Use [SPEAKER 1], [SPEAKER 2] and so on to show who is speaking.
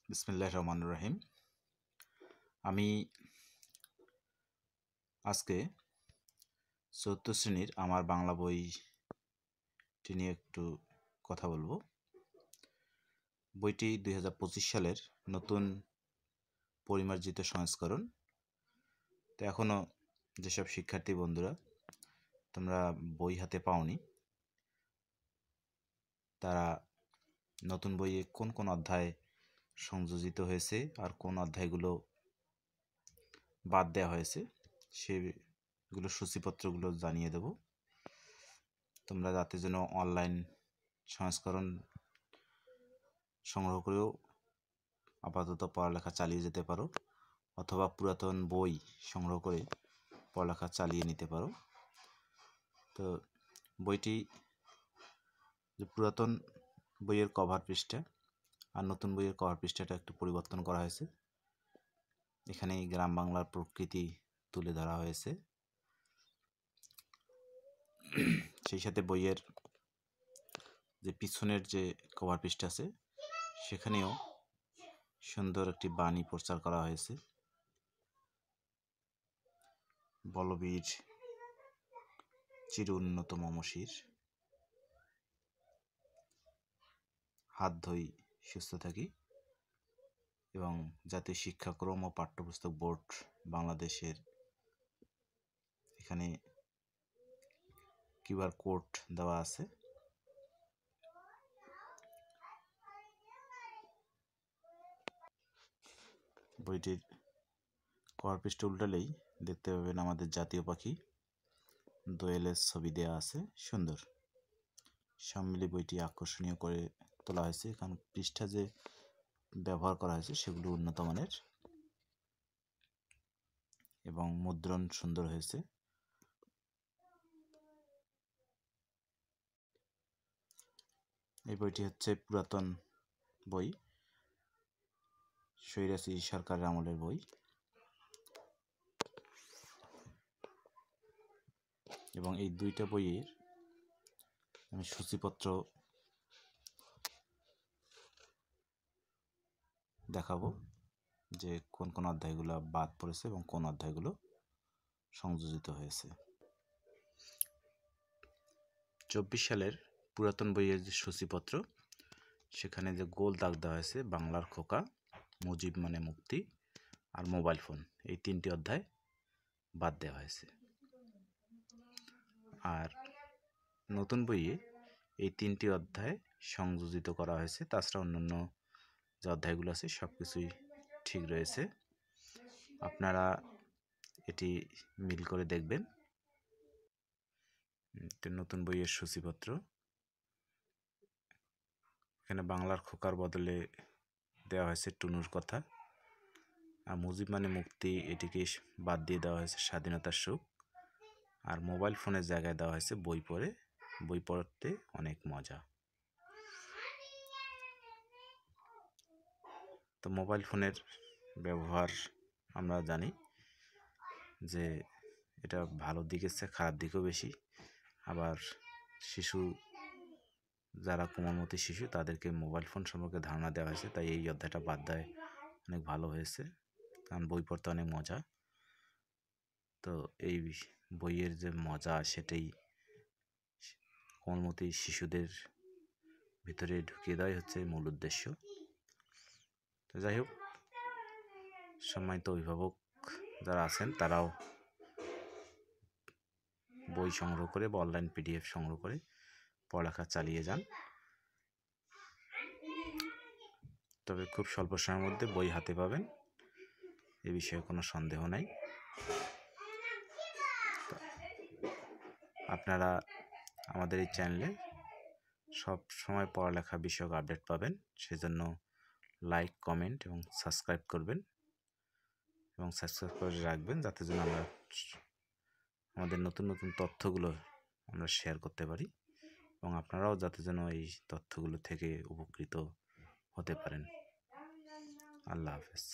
[SPEAKER 1] বিসমিল্লাহির রহমানির রহিম। আমি আজকে ৪th শ্রেণীর আমার বাংলা বইটি নিয়ে একটু কথা বলবো। বইটি ২০২৫ সালের নতুন পরিমার্জিত সংস্করণ। তো এখনও যেসব শিক্ষার্থী বন্ধুরা তোমরা বই হাতে পাওনি, তারা নতুন বইয়ে কোন কোন অধ্যায় সংযোজিত হয়েছে আর কোন অধ্যায়গুলো বাদ দেওয়া হয়েছে সেগুলো সূচিপত্রগুলো জানিয়ে দেব। তোমরা যাতে যেন অনলাইন সংস্করণ সংগ্রহ করেও আপাতত পড়ালেখা চালিয়ে যেতে পারো, অথবা পুরাতন বই সংগ্রহ করে পড়ালেখা চালিয়ে নিতে পারো। তো বইটি যে পুরাতন বইয়ের কভার পৃষ্ঠা আর নতুন বইয়ের কভার পৃষ্ঠাটা একটু পরিবর্তন করা হয়েছে। এখানে গ্রাম বাংলার প্রকৃতি তুলে ধরা হয়েছে। সেই সাথে বইয়ের যে পিছনের যে কভার পৃষ্ঠা আছে সেখানেও সুন্দর একটি বাণী প্রচার করা হয়েছে। বলবীর চির উন্নত মমশির, হাত ধুই সুস্থ থাকি, এবং জাতীয় শিক্ষাক্রম ও পাঠ্যপুস্তক বোর্ড বাংলাদেশের এখানে কিউআর কোড দেওয়া আছে। বইটির কভার পৃষ্ঠা উল্টালেই দেখতে পাবেন আমাদের জাতীয় পাখি দোয়েলের ছবি দেওয়া আছে। সুন্দর সব মিলিয়ে বইটি আকর্ষণীয় করে তোলা হয়েছে, কারণ পৃষ্ঠা যে ব্যবহার করা হয়েছে সেগুলো উন্নত মানের এবং মুদ্রণ সুন্দর হয়েছে। এই বইটি হচ্ছে পুরাতন বই, স্বৈরাচারী সরকারের আমলের বই, এবং এই দুইটা বইয়ের আমি সূচিপত্র দেখাবো যে কোন কোন অধ্যায়গুলো বাদ পড়েছে এবং কোন অধ্যায়গুলো সংযোজিত হয়েছে। ২৪ সালের পুরাতন বইয়ের যে সূচিপত্র, সেখানে যে গোল দাগ দেওয়া হয়েছে বাংলার খোকা, মুজিব মানে মুক্তি আর মোবাইল ফোন, এই 3টি অধ্যায় বাদ দেওয়া হয়েছে। আর নতুন বইয়ে এই 3টি অধ্যায় সংযোজিত করা হয়েছে। তাছাড়া অন্যান্য যে অধ্যায়গুলো আছে সব কিছুই ঠিক রয়েছে। আপনারা এটি মিল করে দেখবেন। নতুন বইয়ের সূচিপত্র, এখানে বাংলার খোকার বদলে দেওয়া হয়েছে টুনুর কথা, আর মুজিব মানে মুক্তি এটিকে বাদ দিয়ে দেওয়া হয়েছে স্বাধীনতার সুখ, আর মোবাইল ফোনের জায়গায় দেওয়া হয়েছে বই পড়তে অনেক মজা। তো মোবাইল ফোনের ব্যবহার আমরা জানি যে এটা ভালো দিকের চেয়ে খারাপ দিকও বেশি। আবার শিশু যারা কোমলমতি শিশু তাদেরকে মোবাইল ফোন সম্পর্কে ধারণা দেওয়া হয়েছে, তাই এই অধ্যায়টা বাদ দেয় অনেক ভালো হয়েছে, কারণ বই পড়তে অনেক মজা। তো এই বইয়ের যে মজা সেটাই কোমলমতি শিশুদের ভিতরে ঢুকিয়ে দেওয়াই হচ্ছে মূল উদ্দেশ্য। তো যাই হোক, সম্মানিত অভিভাবক যারা আছেন তারাও বই সংগ্রহ করে বা অনলাইন PDF সংগ্রহ করে পড়ালেখা চালিয়ে যান। তবে খুব স্বল্প সময়ের মধ্যে বই হাতে পাবেন, এ বিষয়ে কোনো সন্দেহ নাই। আপনারা আমাদের এই চ্যানেলে সব সময় পড়ালেখা বিষয়ক আপডেট পাবেন, সেজন্য লাইক, কমেন্ট এবং সাবস্ক্রাইব করবেন, এবং সাবস্ক্রাইব করে রাখবেন যাতে যেন আমরা আমাদের নতুন নতুন তথ্যগুলো আমরা শেয়ার করতে পারি, এবং আপনারাও যাতে যেন এই তথ্যগুলো থেকে উপকৃত হতে পারেন। আল্লাহ হাফেজ।